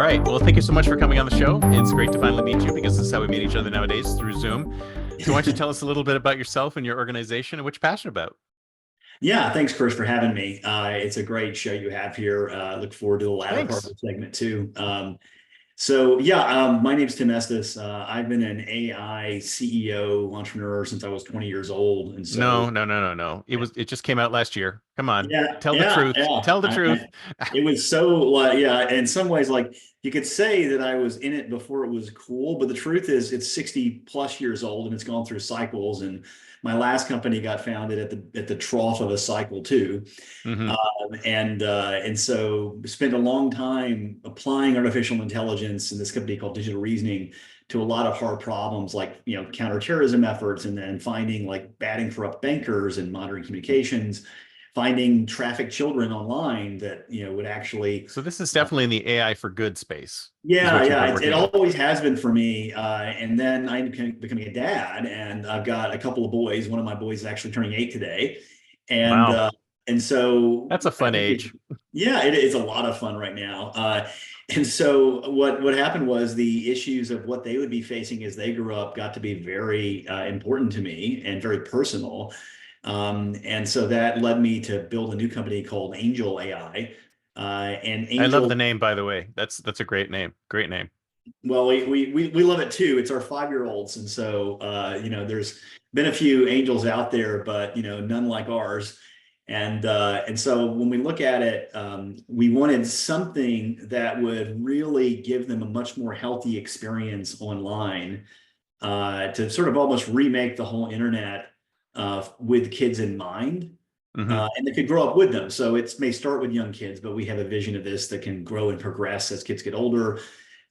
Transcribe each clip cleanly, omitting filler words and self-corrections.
right. Well, thank you so much for coming on the show. It's great to finally meet you because this is how we meet each other nowadays through Zoom. So, why don't you tell us a little bit about yourself and your organization and what you're passionate about? Yeah, thanks, Chris, for having me. It's a great show you have here. Look forward to the latter part of Thanks. the segment too. My name's Tim Estes. I've been an AI CEO entrepreneur since I was 20 years old, and No, so no, no, no, no. It just came out last year. Come on. yeah, Tell the yeah, truth. yeah. Tell the truth. It was so like yeah. In some ways, like you could say that I was in it before it was cool, but the truth is, it's 60 plus years old and it's gone through cycles. And my last company got founded at the trough of a cycle too. Hmm. And so spent a long time applying artificial intelligence in this company called Digital Reasoning to a lot of hard problems like counterterrorism efforts, and then finding like bad and corrupt bankers and modern communications, finding trafficked children online that would actually So this is definitely in the AI for good space, is yeah, what you've yeah, been it working on. always has been for me. And then I ended up becoming a dad, and I've got a couple of boys. One of my boys is actually turning 8 today, and Wow. uh, and so That's a I fun think age. yeah, it is a lot of fun right now. And so what happened was the issues of what they would be facing as they grew up got to be very important to me and very personal. And so that led me to build a new company called Angel AI. And I love the Angel name, by the way. That's a great name. Great name. Well, we love it too. It's our 5-year-olds, and so there's been a few angels out there, but none like ours. And so when we look at it, we wanted something that would really give them a much more healthy experience online, to sort of almost remake the whole internet with kids in mind. Hmm. And they could grow up with them. So it may start with young kids, but we have a vision of this that can grow and progress as kids get older.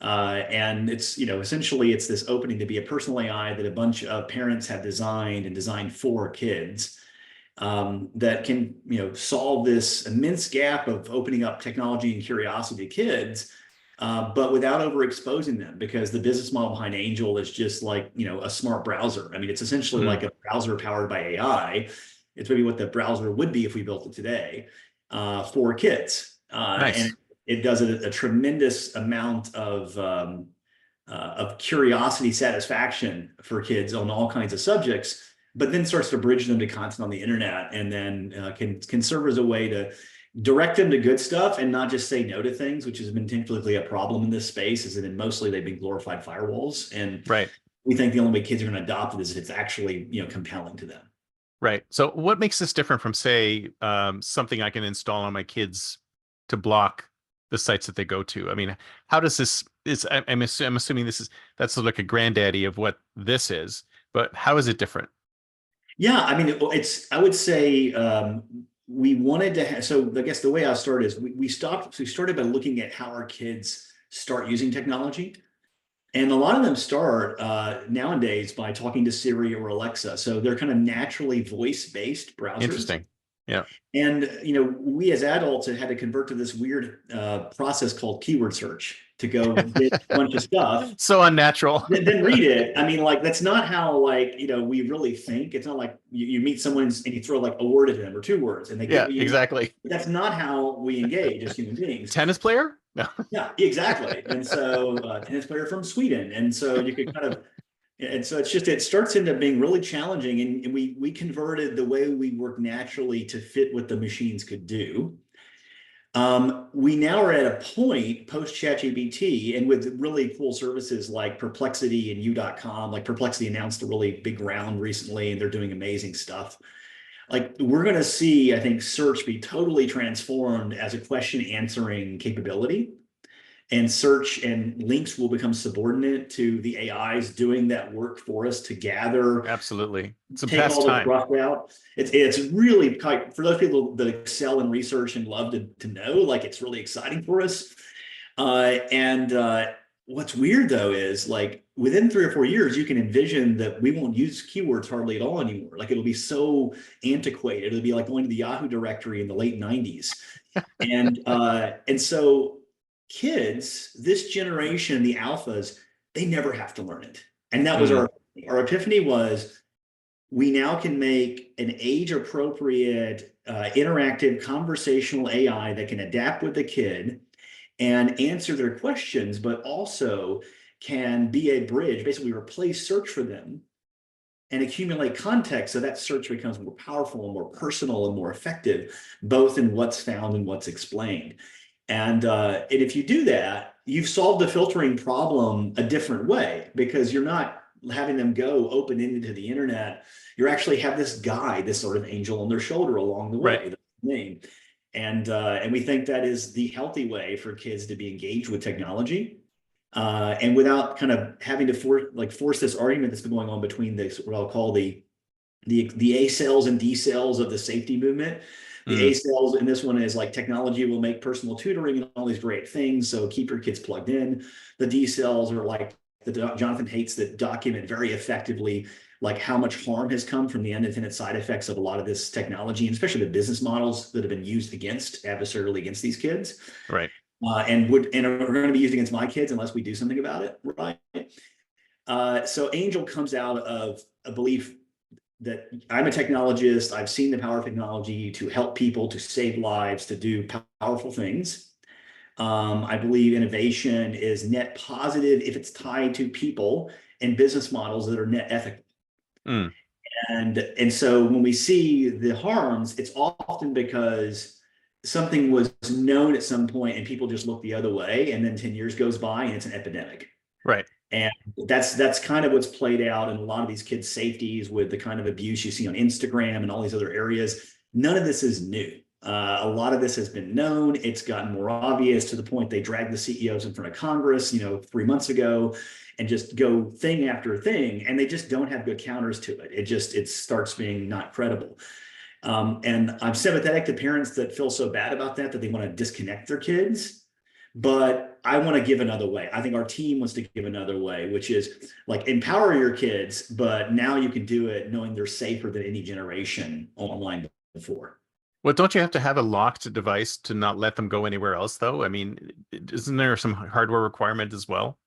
And it's, essentially it's this opening to be a personal AI that a bunch of parents have designed and designed for kids, that can, solve this immense gap of opening up technology and curiosity to kids, but without overexposing them, because the business model behind Angel is just like, a smart browser. I mean, it's essentially Hmm. like a browser powered by AI. It's maybe what the browser would be if we built it today, for kids. And Nice. it does a tremendous amount of curiosity satisfaction for kids on all kinds of subjects, but then starts to bridge them to content on the internet, and then can serve as a way to direct them to good stuff and not just say no to things, which has been typically a problem in this space, is that mostly they've been glorified firewalls. And Right. we think the only way kids are going to adopt it is if it's actually compelling to them. Right. So what makes this different from, say, something I can install on my kids to block the sites that they go to? I mean, how does this I'm assuming that's sort of like a granddaddy of what this is, but how is it different? Yeah, I mean, I would say, we wanted to have, so I guess the way I started is we started by looking at how our kids start using technology. And a lot of them start nowadays by talking to Siri or Alexa. So they're kind of naturally voice-based browsers. Interesting. Yeah. And we as adults had to convert to this weird process called keyword search to go get a bunch of stuff, So unnatural. then read it. I mean, like that's not how like we really think. It's not like you meet someone and you throw like a word at them or two words and they get Yeah, what you want. exactly. That's not how we engage as human beings. Tennis player? No. Yeah, exactly. And so tennis player from Sweden, and so you could kind of, and so it starts into being really challenging, and we converted the way we work naturally to fit what the machines could do. We now are at a point post ChatGPT and with really cool services like Perplexity and U.com. Like Perplexity announced a really big round recently, and they're doing amazing stuff. Like we're going to see, I think, search be totally transformed as a question answering capability, and search and links will become subordinate to the AIs doing that work for us to gather, Absolutely. It's the take best all the time. cruft out. It's really for those people that excel in research and love to know, like it's really exciting for us. And What's weird though is like within 3 or 4 years, you can envision that we won't use keywords hardly at all anymore. Like it'll be so antiquated. It'll be like going to the Yahoo directory in the late 90s. And so kids, this generation, the alphas, they never have to learn it. And that was Mm, our epiphany was we now can make an age appropriate, interactive conversational AI that can adapt with the kid and answer their questions, but also can be a bridge, basically replace search for them and accumulate context so that search becomes more powerful and more personal and more effective, both in what's found and what's explained. And if you do that, you've solved the filtering problem a different way, because you're not having them go open-ended to the internet. You actually have this guide, this sort of angel on their shoulder along the Right. way, the name. And we think that is the healthy way for kids to be engaged with technology. And without kind of having to force this argument that's been going on between this, what I'll call the A cells and D cells of the safety movement. The A Mm. cells in this one is like technology will make personal tutoring and all these great things, so keep your kids plugged in. The D cells are like the Jonathan Hates that document very effectively like how much harm has come from the unintended side effects of a lot of this technology, and especially the business models that have been used adversarially against these kids, Right. and are going to be used against my kids unless we do something about it, right? So Angel comes out of a belief that I'm a technologist. I've seen the power of technology to help people, to save lives, to do powerful things. I believe innovation is net positive if it's tied to people and business models that are net ethical. Mm. And so when we see the harms, it's often because something was known at some point and people just look the other way, and then 10 years goes by and it's an epidemic. Right. And that's kind of what's played out in a lot of these kids' safeties with the kind of abuse you see on Instagram and all these other areas. None of this is new. A lot of this has been known. It's gotten more obvious to the point they dragged the CEOs in front of Congress, 3 months ago, and just go thing after thing, and they just don't have good counters to it. It starts being not credible. And I'm sympathetic to parents that feel so bad about that they want to disconnect their kids. But I want to give another way. I think our team wants to give another way, which is like empower your kids, but now you can do it knowing they're safer than any generation online before. Well, don't you have to have a locked device to not let them go anywhere else, though? I mean, isn't there some hardware requirement as well?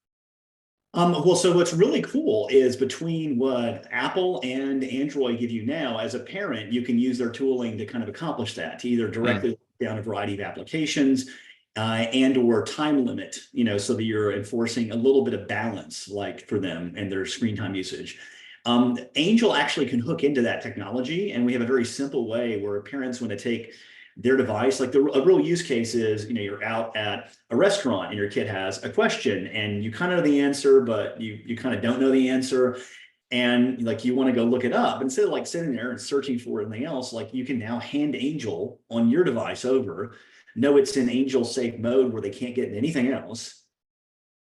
Well, so what's really cool is between what Apple and Android give you now, as a parent, you can use their tooling to kind of accomplish that, to either Mm. directly down a variety of applications and or time limit, so that you're enforcing a little bit of balance, like for them and their screen time usage. Angel actually can hook into that technology, and we have a very simple way where parents want to take their device. Like a real use case is, you're out at a restaurant and your kid has a question and you kind of know the answer, but you kind of don't know the answer. And like, you want to go look it up instead of like sitting there and searching for anything else. Like, you can now hand Angel on your device over, know it's in Angel safe mode where they can't get anything else,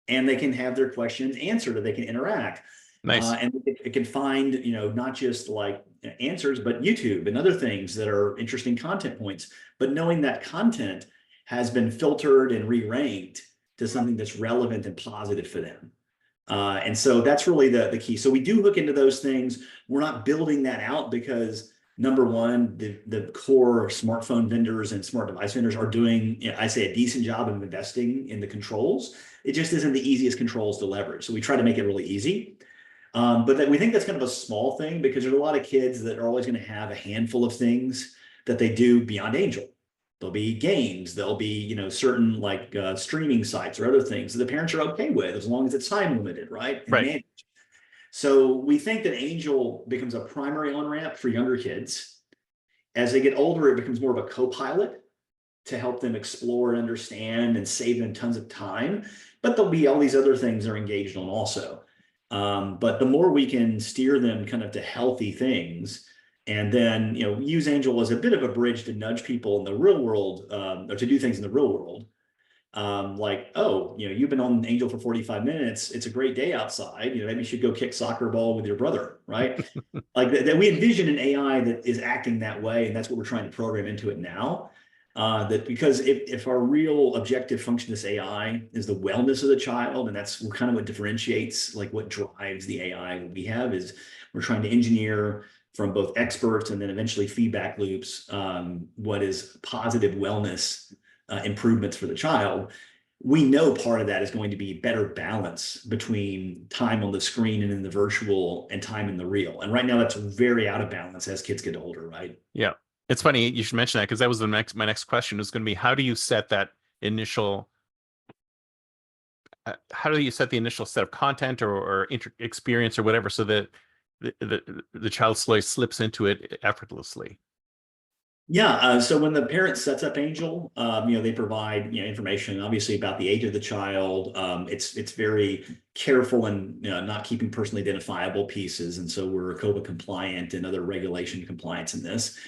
and they can have their questions answered, or they can interact. Nice. And it can find, not just like answers, but YouTube and other things that are interesting content points. But knowing that content has been filtered and re-ranked to something that's relevant and positive for them. And so that's really the key. So we do hook into those things. We're not building that out because, number one, the core smartphone vendors and smart device vendors are doing, I say, a decent job of investing in the controls. It just isn't the easiest controls to leverage. So we try to make it really easy. But we think that's kind of a small thing, because there's a lot of kids that are always going to have a handful of things that they do beyond Angel. There'll be games, there'll be, certain like streaming sites or other things that the parents are okay with, as long as it's time limited, right? And Right. managed. So we think that Angel becomes a primary on-ramp for younger kids. As they get older, it becomes more of a co-pilot to help them explore and understand and save them tons of time. But there'll be all these other things they're engaged on also. But the more we can steer them kind of to healthy things, and then use Angel as a bit of a bridge to nudge people in the real world, or to do things in the real world. Like, oh, you've been on Angel for 45 minutes. It's a great day outside. Maybe you should go kick soccer ball with your brother, right? Like that we envision an AI that is acting that way, and that's what we're trying to program into it now. That because if our real objective function of this AI is the wellness of the child, and that's kind of what differentiates, like what drives the AI we have, is we're trying to engineer from both experts and then eventually feedback loops, what is positive wellness improvements for the child. We know part of that is going to be better balance between time on the screen and in the virtual and time in the real. And right now that's very out of balance as kids get older, right? Yeah. It's funny you should mention that, because that was my next question was going to be, how do you set that initial how do you set the initial set of content or experience or whatever so that the child slowly slips into it effortlessly? Yeah, so when the parent sets up Angel, they provide information obviously about the age of the child. It's very careful and not keeping personally identifiable pieces, and so we're COPA compliant and other regulation compliance in this,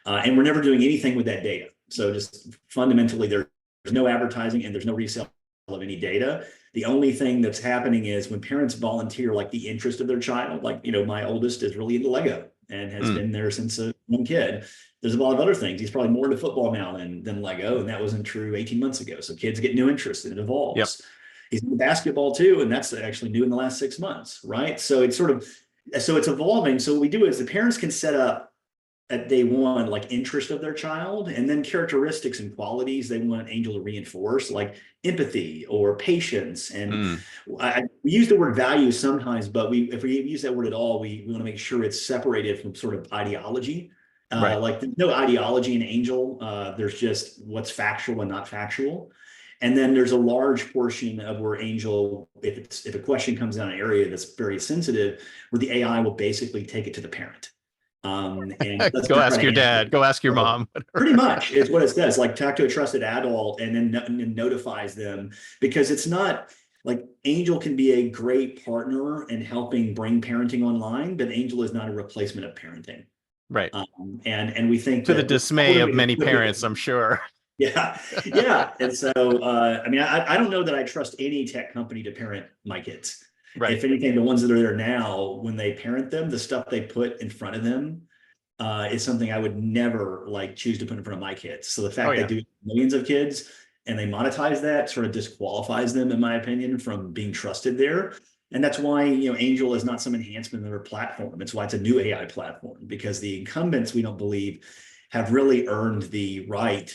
and we're never doing anything with that data. So just fundamentally, there's no advertising and there's no resale of any data. The only thing that's happening is when parents volunteer, like the interest of their child, like my oldest is really into Lego and has been there since a young kid. There's a lot of other things. He's probably more into football now than Lego, and that wasn't true 18 months ago. So kids get new interests and it evolves. Yep. He's into basketball too, and that's actually new in the last 6 months, right? So it's it's evolving. So what we do is the parents can set up at day one, like interest of their child, and then characteristics and qualities they want Angel to reinforce, like empathy or patience. And we use the word value sometimes, but if we use that word at all, we want to make sure it's separated from sort of ideology. Right. Like there's no ideology in Angel. There's just what's factual and not factual. And then there's a large portion of where Angel, if a question comes down an area that's very sensitive, where the AI will basically take it to the parent. And Go ask your dad, go ask your mom. Pretty much is what it says, like talk to a trusted adult and then notifies them, because it's not like Angel can be a great partner in helping bring parenting online, but Angel is not a replacement of parenting. Right. And we think To the dismay of many parents, I'm sure. Yeah. Yeah. And so, I don't know that I trust any tech company to parent my kids. Right. If anything, the ones that are there now, when they parent them, the stuff they put in front of them is something I would never choose to put in front of my kids. So the fact they do millions of kids and they monetize that sort of disqualifies them, in my opinion, from being trusted there. And that's why, Angel is not some enhancement of their platform. It's why it's a new AI platform, because the incumbents, we don't believe, have really earned the right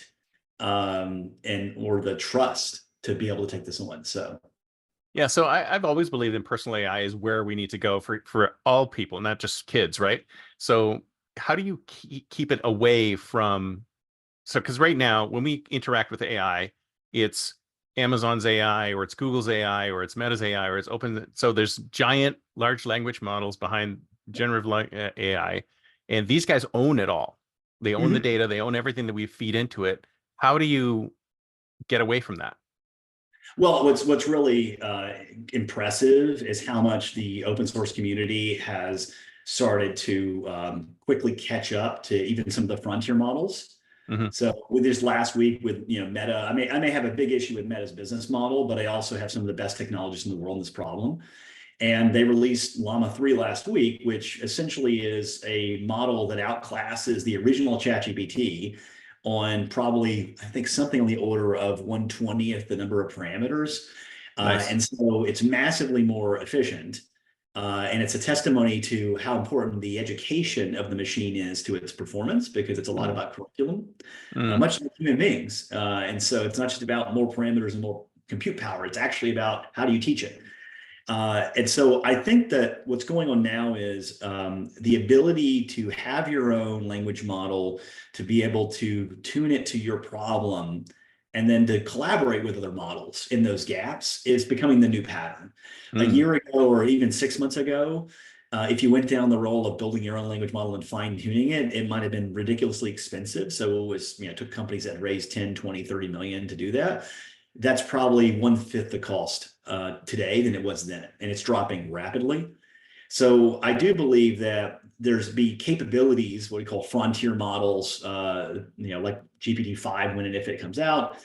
or the trust to be able to take this on. So yeah, so I've always believed in personal AI is where we need to go for all people, not just kids, right? So how do you keep it away from, because right now when we interact with AI, it's Amazon's AI or it's Google's AI or it's Meta's AI or it's open. So there's giant large language models behind generative AI, and these guys own it all. They own the data, they own everything that we feed into it. How do you get away from that? Well, what's really impressive is how much the open source community has started to quickly catch up to even some of the frontier models. So with this last week with Meta, I may have a big issue with Meta's business model, but I also have some of the best technologists in the world in this problem. And they released Llama 3 last week, which essentially is a model that outclasses the original ChatGPT on probably, I think, something on the order of 1/20th the number of parameters. Nice. And so it's massively more efficient. And it's a testimony to how important the education of the machine is to its performance, because it's a lot about curriculum, much like human beings. And so it's not just about more parameters and more compute power. It's actually about how do you teach it. And so I think that what's going on now is the ability to have your own language model, to be able to tune it to your problem, and then to collaborate with other models in those gaps is becoming the new pattern. A year ago, or even 6 months ago, if you went down the role of building your own language model and fine tuning it, it might have been ridiculously expensive. So it was, took companies that raised 10, 20, 30 million to do that. That's probably 1/5 the cost today than it was then, and it's dropping rapidly. So I do believe that there's capabilities, what we call frontier models, like GPT-5 when and if it comes out.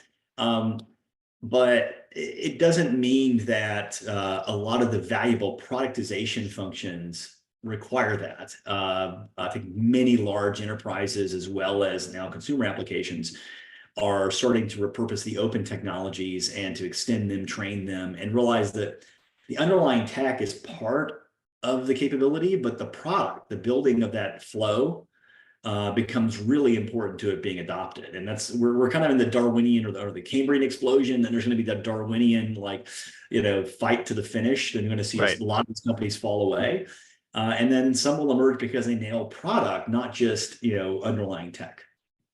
But it doesn't mean that a lot of the valuable productization functions require that. I think many large enterprises, as well as now consumer applications, are starting to repurpose the open technologies and to extend them, train them, and realize that the underlying tech is part of the capability, but the product, the building of that flow, becomes really important to it being adopted. And we're kind of in the Darwinian or the Cambrian explosion. Then there's going to be that Darwinian fight to the finish. Then you're going to see a lot of these companies fall away, and then some will emerge because they nail product, not just underlying tech.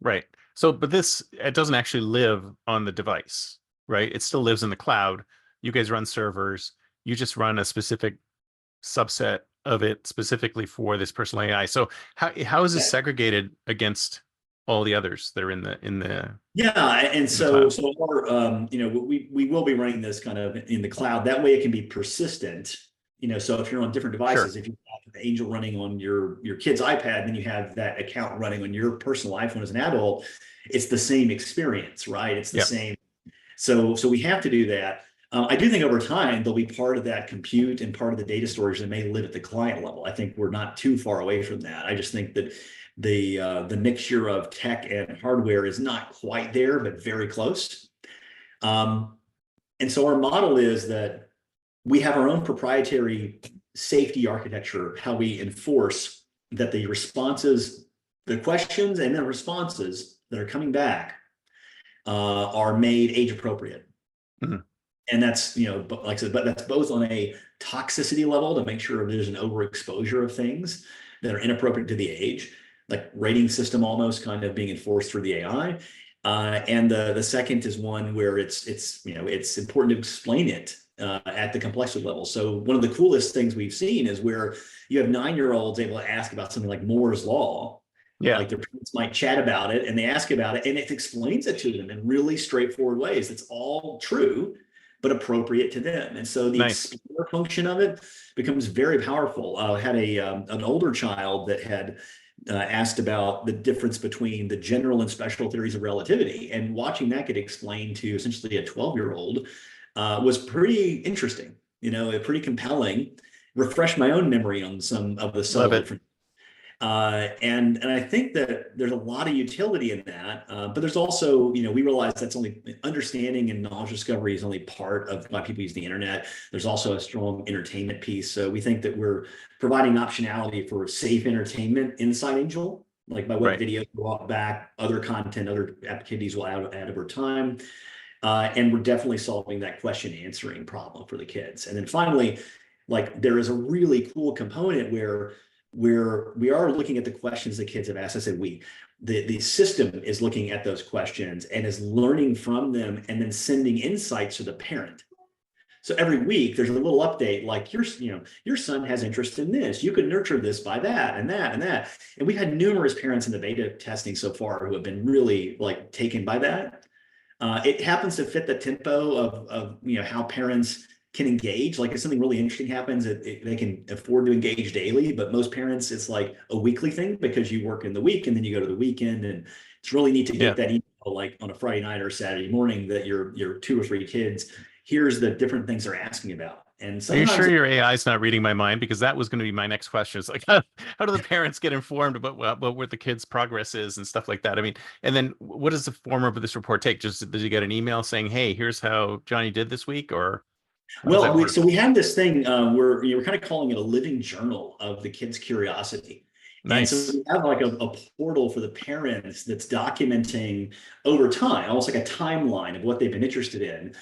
Right. So, but it doesn't actually live on the device, right? It still lives in the cloud. you guys run servers, you just run a specific subset of it specifically for this personal AI. So how is this Yeah. segregated against all the others that are Yeah, and in the so cloud? so our we will be running this kind of in the cloud. That way, it can be persistent. So if you're on different Sure. devices, if you have the Angel running on your kid's iPad, then you have that account running on your personal iPhone as an adult. It's the same experience, right? It's the Yeah. same. So we have to do that. I do think over time there'll be part of that compute and part of the data storage that may live at the client level. I think we're not too far away from that. I just think that the mixture of tech and hardware is not quite there, but very close. Um, and so our model is that we have our own proprietary safety architecture, how we enforce that the responses, the questions and the responses that are coming back are made age appropriate. Mhm. And that's, like I said, but that's both on a toxicity level to make sure there's an overexposure of things that are inappropriate to the age, like rating system almost kind of being enforced through the AI. And the second is one where it's important to explain it at the complexity level. So one of the coolest things we've seen is where you have 9-year-olds able to ask about something like Moore's law. Yeah. Like their parents might chat about it and they ask about it and it explains it to them in really straightforward ways. It's all true, but appropriate to them. And so the Nice. explainer function of it becomes very powerful. I had an older child that had asked about the difference between the general and special theories of relativity, and watching that get explained to essentially a 12-year-old was pretty interesting. Pretty compelling. Refreshed my own memory on some of the Love subtle it. differences. And I think that there's a lot of utility in that, but there's also, we realize that's only understanding and knowledge discovery is only part of why people use the internet. There's also a strong entertainment piece. So we think that we're providing optionality for safe entertainment inside Angel, like by what Right. videos will walk back, other content, other activities will add over time. And we're definitely solving that question answering problem for the kids. And then finally, like there is a really cool component where we are looking at the questions that kids have asked. I said the system is looking at those questions and is learning from them and then sending insights to the parent. So every week there's a little update like your son has interest in this. You could nurture this by that and that and that. And we've had numerous parents in the beta testing so far who have been really like taken by that. It happens to fit the tempo of how parents can engage. Like if something really interesting happens, they can afford to engage daily. But most parents, it's like a weekly thing because you work in the week and then you go to the weekend, and it's really neat to Yeah. get that email like on a Friday night or Saturday morning that your 2 or 3 kids, here's the different things they're asking about. And Are you sometimes sure your AI is not reading my mind? Because that was going to be my next question. It's like, how do the parents get informed about what the kids' progress is and stuff like that? I mean, and then what does the form of this report take? Just does you get an email saying, "Hey, here's how Johnny did this week," or how does Well, that so work? we have this thing where we're kind of calling it a living journal of the kids' curiosity. And so Nice. we have like a portal for the parents that's documenting over time, almost like a timeline of what they've been interested in.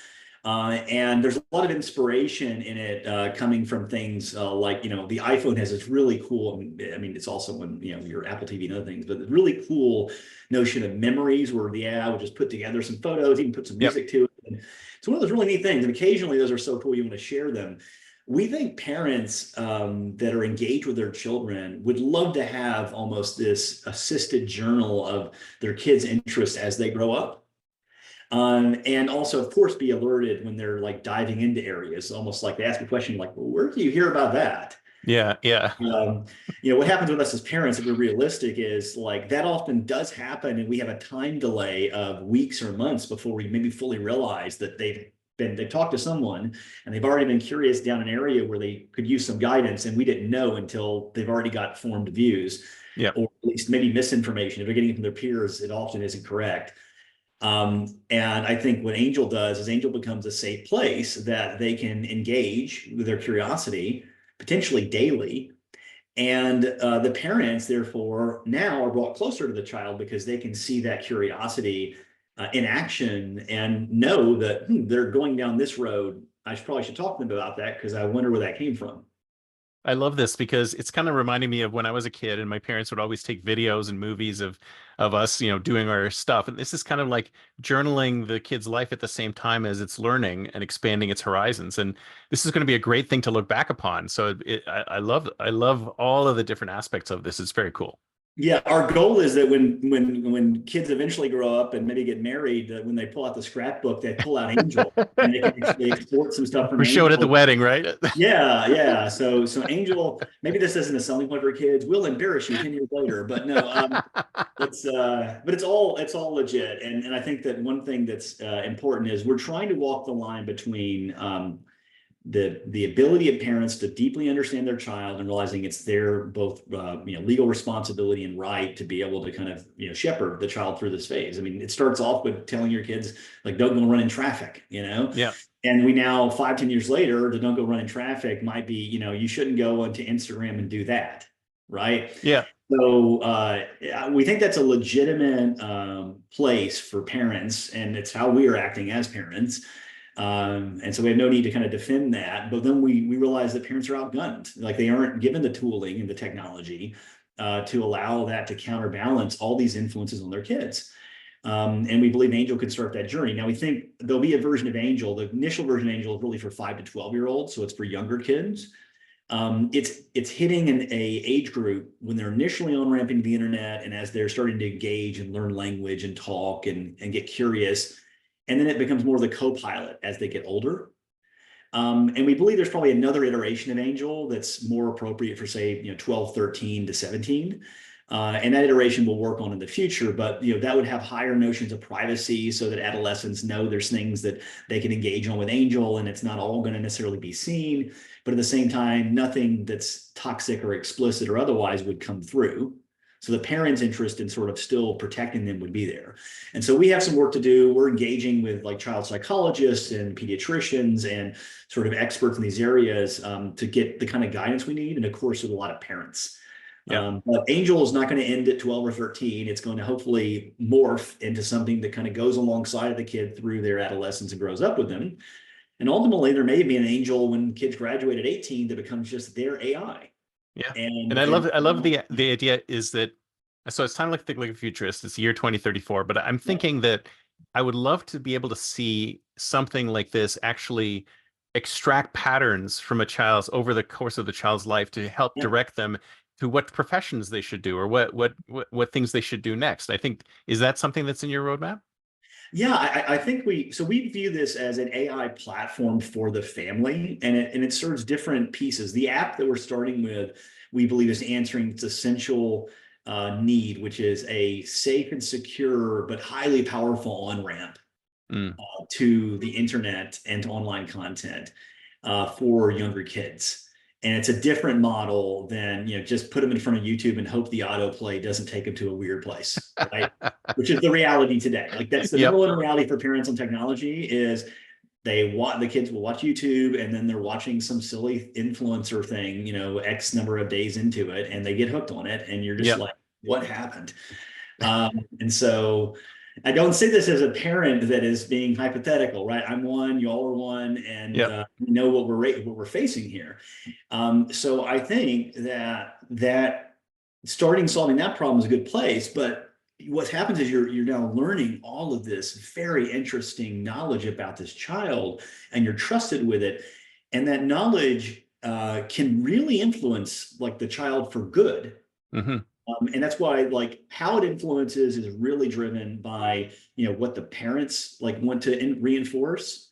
And there's a lot of inspiration in it coming from things like, the iPhone has this really cool, I mean, it's also when, your Apple TV and other things, but the really cool notion of memories where the AI would just put together some photos, even put some Yep. music to it. And it's one of those really neat things. And occasionally those are so cool, you want to share them. We think parents that are engaged with their children would love to have almost this assisted journal of their kids' interests as they grow up. And also, of course, be alerted when they're like diving into areas, almost like they ask a question like, well, where do you hear about that? Yeah. Yeah. Um, what happens with us as parents, if we're realistic, is like that often does happen, and we have a time delay of weeks or months before we maybe fully realize that they've talked to someone and they've already been curious down an area where they could use some guidance, and we didn't know until they've already got formed views, Yeah. or at least maybe misinformation. If they're getting it from their peers, it often isn't correct. And I think what Angel does is Angel becomes a safe place that they can engage with their curiosity, potentially daily. And the parents, therefore, now are brought closer to the child because they can see that curiosity in action and know that they're going down this road. I probably should talk to them about that because I wonder where that came from. I love this because it's kind of reminding me of when I was a kid and my parents would always take videos and movies of us, doing our stuff. And this is kind of like journaling the kid's life at the same time as it's learning and expanding its horizons. And this is going to be a great thing to look back upon. So I love all of the different aspects of this. It's very cool. Yeah, our goal is that when kids eventually grow up and maybe get married, that when they pull out the scrapbook, they pull out Angel and they can actually export some stuff from We showed at the Angel. wedding, right? Yeah, yeah. So Angel, maybe this isn't a selling point for kids. We'll embarrass you 10 years later, but no, but it's all legit. And I think that one thing that's important is we're trying to walk the line between the ability of parents to deeply understand their child and realizing it's their both legal responsibility and right to be able to kind of shepherd the child through this phase. I mean, it starts off with telling your kids like don't go run in traffic, Yeah. and we now 5-10 years later, the don't go run in traffic might be you shouldn't go onto Instagram and do that, right? Yeah. So we think that's a legitimate place for parents, and it's how we are acting as parents. And so we have no need to kind of defend that. But then we realize that parents are outgunned, like they aren't given the tooling and the technology to allow that to counterbalance all these influences on their kids. And we believe Angel can start that journey. Now we think there'll be a version of Angel. The initial version of Angel is really for 5 to 12-year-olds, so it's for younger kids. It's hitting a age group when they're initially on ramping the internet and as they're starting to engage and learn language and talk and get curious. And then it becomes more of the co-pilot as they get older. And we believe there's probably another iteration of Angel that's more appropriate for, say, 12, 13 to 17. And that iteration will work on in the future, but that would have higher notions of privacy so that adolescents know there's things that they can engage on with Angel and it's not all going to necessarily be seen. But at the same time, nothing that's toxic or explicit or otherwise would come through. So the parents' interest in sort of still protecting them would be there. And so we have some work to do. We're engaging with like child psychologists and pediatricians and sort of experts in these areas to get the kind of guidance we need. And of course, with a lot of parents. Yeah. But Angel is not going to end at 12 or 13. It's going to hopefully morph into something that kind of goes alongside of the kid through their adolescence and grows up with them. And ultimately, there may be an Angel when kids graduate at 18 that becomes just their AI. Yeah. And, And I and love the idea is that so it's time like think like a futurist. It's year 2034, but I'm yeah, thinking that I would love to be able to see something like this actually extract patterns from a child's over the course of the child's life to help yeah. direct them to what professions they should do or what things they should do next. I think is that something that's in your roadmap? Yeah, I think we view this as an AI platform for the family, and it serves different pieces. The app that we're starting with, we believe, is answering its essential need, which is a safe and secure but highly powerful on-ramp Mm, to the internet and to online content for younger kids. And it's a different model than just put them in front of YouTube and hope the autoplay doesn't take them to a weird place, right? Which is the reality today. Like that's the number yep. one reality for parents on technology is the kids will watch YouTube and then they're watching some silly influencer thing, X number of days into it, and they get hooked on it, and you're just Yep. like, what happened? And so I don't say this as a parent that is being hypothetical, right? I'm one, y'all are one, and Yep. we know what we're facing here. So I think that starting solving that problem is a good place, but what happens is you're now learning all of this very interesting knowledge about this child, and you're trusted with it, and that knowledge can really influence like the child for good. Hmm. And that's why like how it influences is really driven by what the parents like want to reinforce,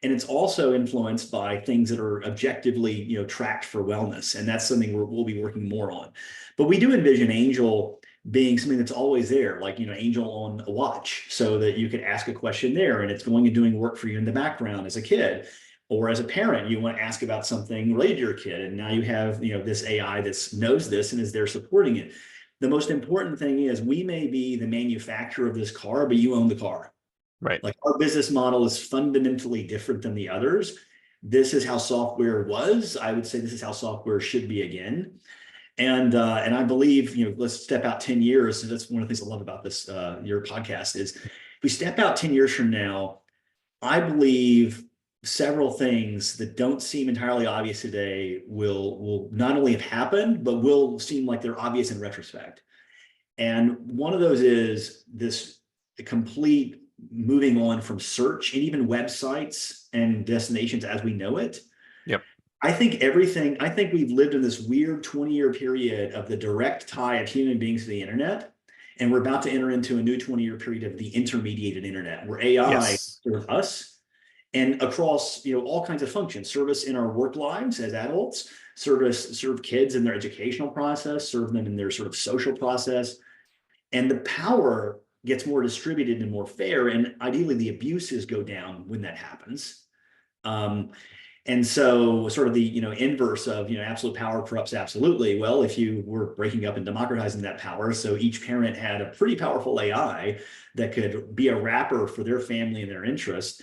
and it's also influenced by things that are objectively tracked for wellness, and that's something we'll be working more on. But we do envision Angel being something that's always there, like Angel on a watch, so that you could ask a question there and it's going and doing work for you in the background as a kid. Or as a parent, you want to ask about something related to your kid, and now you have this AI that knows this and is there supporting it. The most important thing is we may be the manufacturer of this car, but you own the car. Right. Like our business model is fundamentally different than the others. This is how software was. I would say this is how software should be again. And I believe, let's step out 10 years. And that's one of the things I love about this, your podcast is if we step out 10 years from now, I believe several things that don't seem entirely obvious today will not only have happened, but will seem like they're obvious in retrospect. And one of those is this complete moving on from search and even websites and destinations as we know it. Yep. I think we've lived in this weird 20-year period of the direct tie of human beings to the internet. And we're about to enter into a new 20-year period of the intermediated internet, where AI Yes. serves us and across, all kinds of functions, service in our work lives as adults, serve kids in their educational process, serve them in their sort of social process. And the power gets more distributed and more fair. And ideally, the abuses go down when that happens. Um, and so sort of the, inverse of, absolute power corrupts absolutely. Well, if you were breaking up and democratizing that power, so each parent had a pretty powerful AI that could be a wrapper for their family and their interests,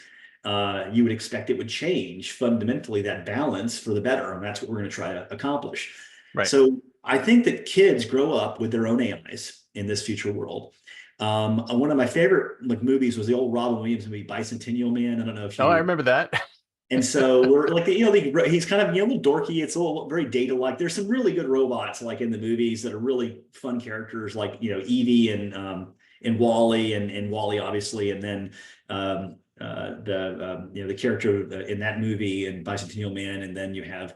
you would expect it would change fundamentally that balance for the better. And that's what we're going to try to accomplish. Right. So I think that kids grow up with their own AIs in this future world. One of my favorite movies was the old Robin Williams movie Bicentennial Man. I don't know if Oh, I you. remember that. And so we're like, he's kind of, a little dorky. It's a little very data-like. There's some really good robots like in the movies that are really fun characters, like, Evie and Wally and Wally, obviously. And then the character in that movie and Bicentennial Man. And then you have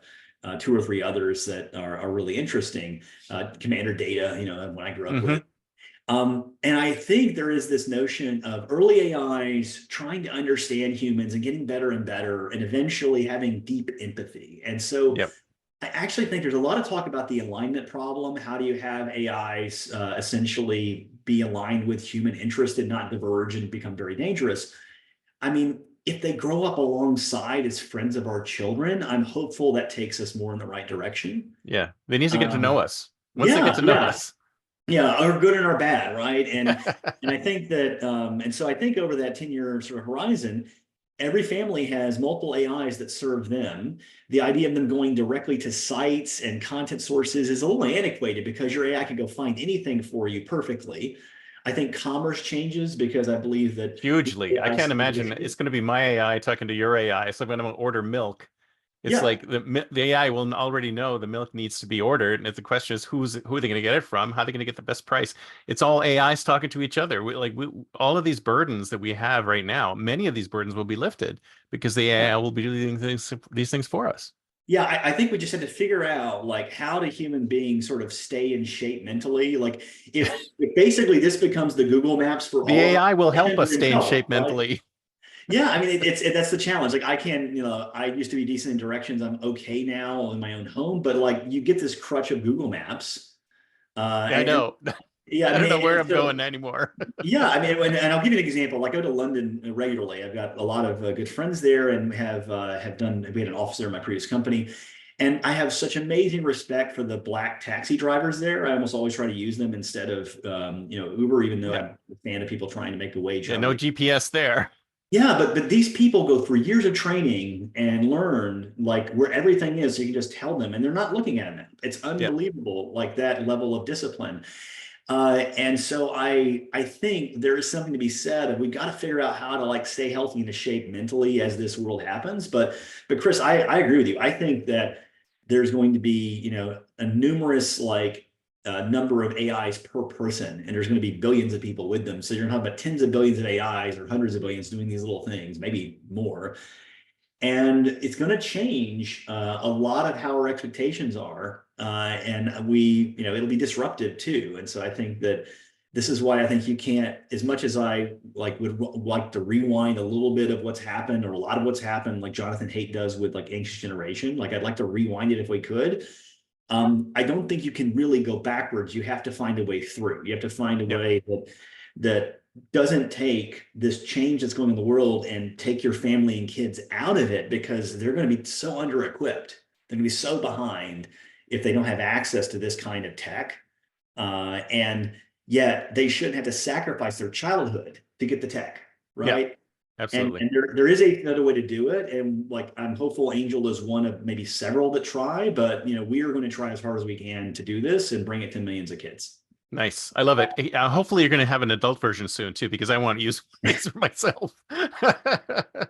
two or three others that are really interesting. Commander Data, when I grew up with. And I think there is this notion of early AIs trying to understand humans and getting better and better, and eventually having deep empathy. And so Yep. I actually think there's a lot of talk about the alignment problem. How do you have AIs essentially be aligned with human interest and not diverge and become very dangerous? I mean, if they grow up alongside as friends of our children, I'm hopeful that takes us more in the right direction. Yeah. They need to get to know Um, us. Once they get yeah, to know yeah. us. Yeah, our good and our bad, right? And I think that and so I think over that 10-year sort of horizon, every family has multiple AIs that serve them. The idea of them going directly to sites and content sources is a little antiquated because your AI can go find anything for you perfectly. I think commerce changes because I believe that the Hugely. I AI can't imagine it's going to be my AI talking to your AI. So when I'm going to order milk, it's yeah, like the AI will already know the milk needs to be ordered, and if the question is who are they going to get it from? How are they going to get the best price? It's all AIs talking to each other. All of these burdens that we have right now, many of these burdens will be lifted because the yeah. AI will be doing these things for us. Yeah, I think we just had to figure out how do human beings sort of stay in shape mentally. Like if basically this becomes the Google Maps for The all of our AI will help information, us we're in stay in trouble, shape right? mentally. Yeah, I mean that's the challenge. Like I can, I used to be decent in directions. I'm okay now in my own home, but you get this crutch of Google Maps. Yeah, I And know. yeah, I I don't know mean, where and I'm going so anymore. yeah, I mean, and I'll give you an example. Like I go to London regularly. I've got a lot of good friends there, and have done. We had an office there in my previous company, and I have such amazing respect for the black taxi drivers there. I almost always try to use them instead of Uber, even though Yeah. I'm a fan of people trying to make the wage Yeah, no hourly. GPS there. Yeah, but these people go through years of training and learn where everything is. So you can just tell them, and they're not looking at a map. It's Yeah. unbelievable, like that level of discipline. And so I think there is something to be said of we got to figure out how to stay healthy and to shape mentally as this world happens. But Chris, I agree with you. I think that there's going to be a numerous number of AIs per person, and there's going to be billions of people with them. So you're going to have about tens of billions of AIs or hundreds of billions doing these little things, maybe more. And it's going to change a lot of how our expectations are, and it'll be disruptive too. And so I think that this is why I think you can't, as much as I would like to rewind a little bit of what's happened or a lot of what's happened, like Jonathan Haidt does with Anxious Generation. I'd like to rewind it if we could. I don't think you can really go backwards. You have to find a way through. You have to find a Yep. way that doesn't take this change that's going in the world and take your family and kids out of it, because they're going to be so under equipped. They're going to be so behind if they don't have access to this kind of tech. And yet they shouldn't have to sacrifice their childhood to get the tech, Yeah, right? And absolutely. there is another way to do it. And I'm hopeful Angel is one of maybe several that try, but we are going to try as hard as we can to do this and bring it to millions of kids. Nice. I love it. Hopefully you're going to have an adult version soon too, because I want to use these for myself.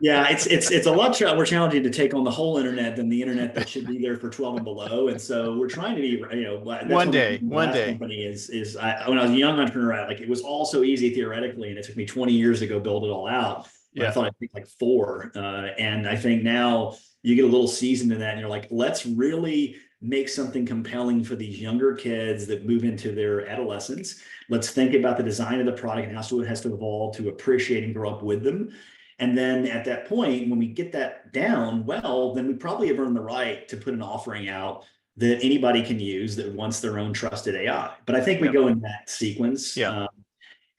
Yeah, it's a lot more challenging to take on the whole internet than the internet that should be there for 12 and below. And so we're trying to be, that's One one of day, the one last day. company when I was a young entrepreneur, like it was all so easy theoretically, and it took me 20 years to go build it all out. But I Yeah. thought I'd take like 4. And I think now you get a little seasoned in that, and you're like, let's really make something compelling for these younger kids that move into their adolescence. Let's think about the design of the product and how it has to evolve to appreciate and grow up with them. And then at that point, when we get that down, well, then we probably have earned the right to put an offering out that anybody can use that wants their own trusted AI. But I think we Yeah. go in that sequence, Yeah.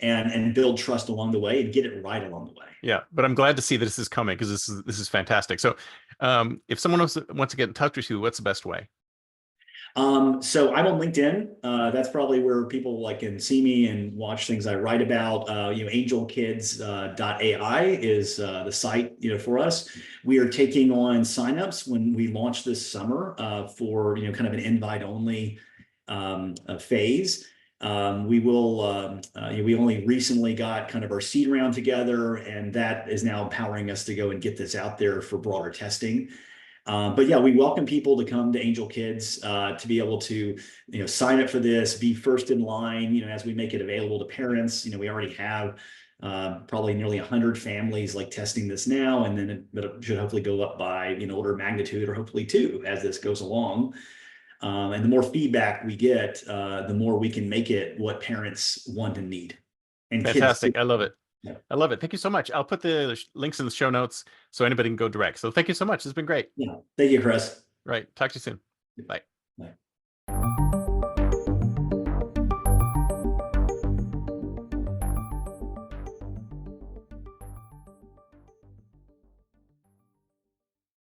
and build trust along the way and get it right along the way. Yeah. But I'm glad to see that this is coming, because this is fantastic. So if someone wants to get in touch with you, what's the best way? So I'm on LinkedIn. That's probably where people like can see me and watch things I write about. Angelkids.ai is the site, for us. We are taking on signups when we launch this summer for, kind of an invite only phase. We only recently got kind of our seed round together, and that is now empowering us to go and get this out there for broader testing. But yeah, we welcome people to come to Angel Kids to be able to, sign up for this, be first in line, as we make it available to parents. We already have probably nearly 100 families like testing this now, and then it should hopefully go up by, order of magnitude, or hopefully 2 as this goes along. And the more feedback we get, the more we can make it what parents want and need. And kids too. Fantastic. I love it. Yeah. I love it. Thank you so much. I'll put the links in the show notes so anybody can go direct. So thank you so much. It's been great. Yeah. Thank you, Chris. Right. Talk to you soon. Bye.